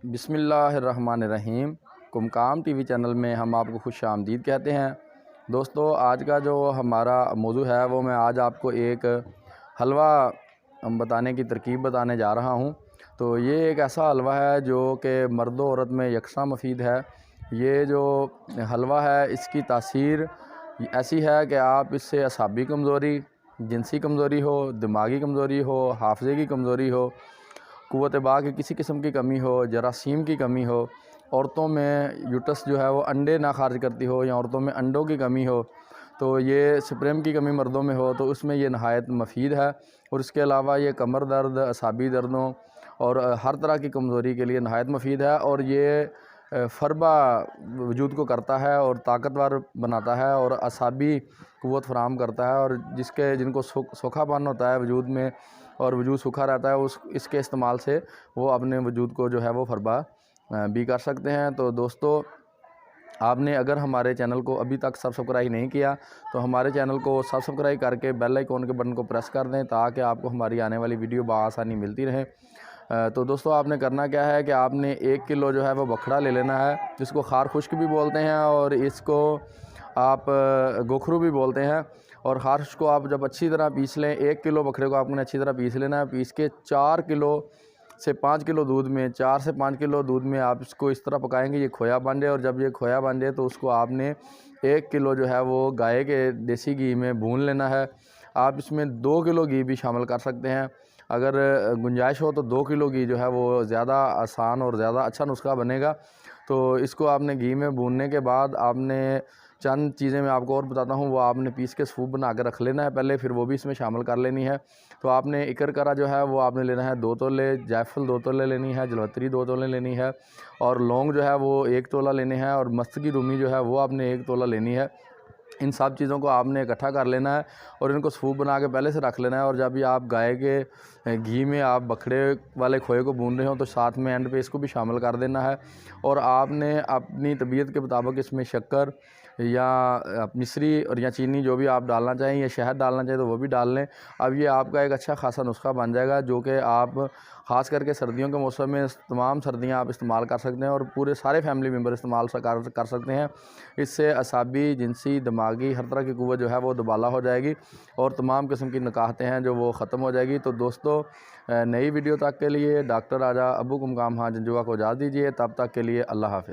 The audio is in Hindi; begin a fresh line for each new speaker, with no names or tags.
बिस्मिल्लाहिर्रहमानिर्रहीम। कुमकाम टीवी चैनल में हम आपको खुश आमदीद कहते हैं। दोस्तों, आज का जो हमारा मौजू है वो मैं आज आपको एक हलवा बताने की तरकीब बताने जा रहा हूँ। तो ये एक ऐसा हलवा है जो कि मर्द व औरत में यकसा मुफीद है। ये जो हलवा है इसकी तासीर ऐसी है कि आप इससे असाबी कमज़ोरी, जिनसी कमज़ोरी हो, दिमागी कमज़ोरी हो, हाफ़ज़े की कमज़ोरी हो, क़ुव्वत बा की किसी किस्म की कमी हो, जरासीम की कमी हो, औरतों में यूट्रस जो है वो अंडे ना खारिज करती हो या औरतों में अंडों की कमी हो, तो ये स्पर्म की कमी मर्दों में हो तो उसमें ये नहायत मुफीद है। और इसके अलावा ये कमर दर्द, असाबी दर्दों और हर तरह की कमज़ोरी के लिए नहायत मुफीद है। और ये फ़रबा वजूद को करता है और ताकतवर बनाता है और असाबी क़ुव्वत फ़राहम करता है। और जिनको सूखापन होता है वजूद में और वजूद सूखा रहता है, इसके इस्तेमाल से वो अपने वजूद को जो है वो फ़रबा भी कर सकते हैं। तो दोस्तों, आपने अगर हमारे चैनल को अभी तक सब्सक्राइब नहीं किया तो हमारे चैनल को सब्सक्राइब करके बेल आइकॉन के बटन को प्रेस कर दें ताकि आपको हमारी आने वाली वीडियो बआसानी मिलती रहे। तो दोस्तों, आपने करना क्या है कि आपने 1 किलो जो है वो बखड़ा ले लेना है, जिसको खार खुश्क भी बोलते हैं और इसको आप गोखरू भी बोलते हैं। और खारश को आप जब अच्छी तरह पीस लें, 1 किलो बकरे को आपने अच्छी तरह पीस लेना है। पीस के 4 किलो से 5 किलो दूध में, 4 से 5 किलो दूध में आप इसको इस तरह पकाएंगे ये खोया बन जाए। और जब ये खोया बन जाए तो उसको आपने 1 किलो जो है वो गाय के देसी घी में भून लेना है। आप इसमें 2 किलो घी भी शामिल कर सकते हैं। अगर गुंजाइश हो तो 2 किलो घी जो है वो ज़्यादा आसान और ज़्यादा अच्छा नुस्खा बनेगा। तो इसको आपने घी में भूनने के बाद आपने चंद चीज़ें मैं आपको और बताता हूँ, वो आपने पीस के सूप बना के रख लेना है पहले, फिर वो भी इसमें शामिल कर लेनी है। तो आपने इकरकरा जो है वो आपने लेना है 2 तोले, जायफल 2 तोले लेनी है, जलवत्री 2 तोले लेनी है और लौंग जो है वो 1 तोला लेने हैं और मस्त की रूमी जो है वो आपने 1 तोला लेनी है। इन सब चीज़ों को आपने इकट्ठा कर लेना है और इनको सूप बना के पहले से रख लेना है। और जब ये आप गाय के घी में आप बकरे वाले खोए को भून रहे हो तो साथ में एंड पे इसको भी शामिल कर देना है। और आपने अपनी तबीयत के मुताबिक इसमें शक्कर या मिश्री और या चीनी जो भी आप डालना चाहें या शहद डालना चाहें तो वो भी डाल लें। अब ये आपका एक अच्छा खासा नुस्खा बन जाएगा जो कि आप ख़ास करके सर्दियों के मौसम में तमाम सर्दियाँ आप इस्तेमाल कर सकते हैं और पूरे सारे फैमिली मेम्बर इस्तेमाल कर सकते हैं। इससे असाबी, जिनसी, दिमागी हर तरह की क़ुव्वत जो है वो दुबाला हो जाएगी और तमाम किस्म की नकाहतें हैं जो वो ख़त्म हो जाएगी। तो दोस्तों, नई वीडियो तक के लिए डॉक्टर राजा अबू कुमकाम हाँ जंजुआ को इजाज़त दीजिए। तब तक के लिए अल्लाह हाफ़िज़।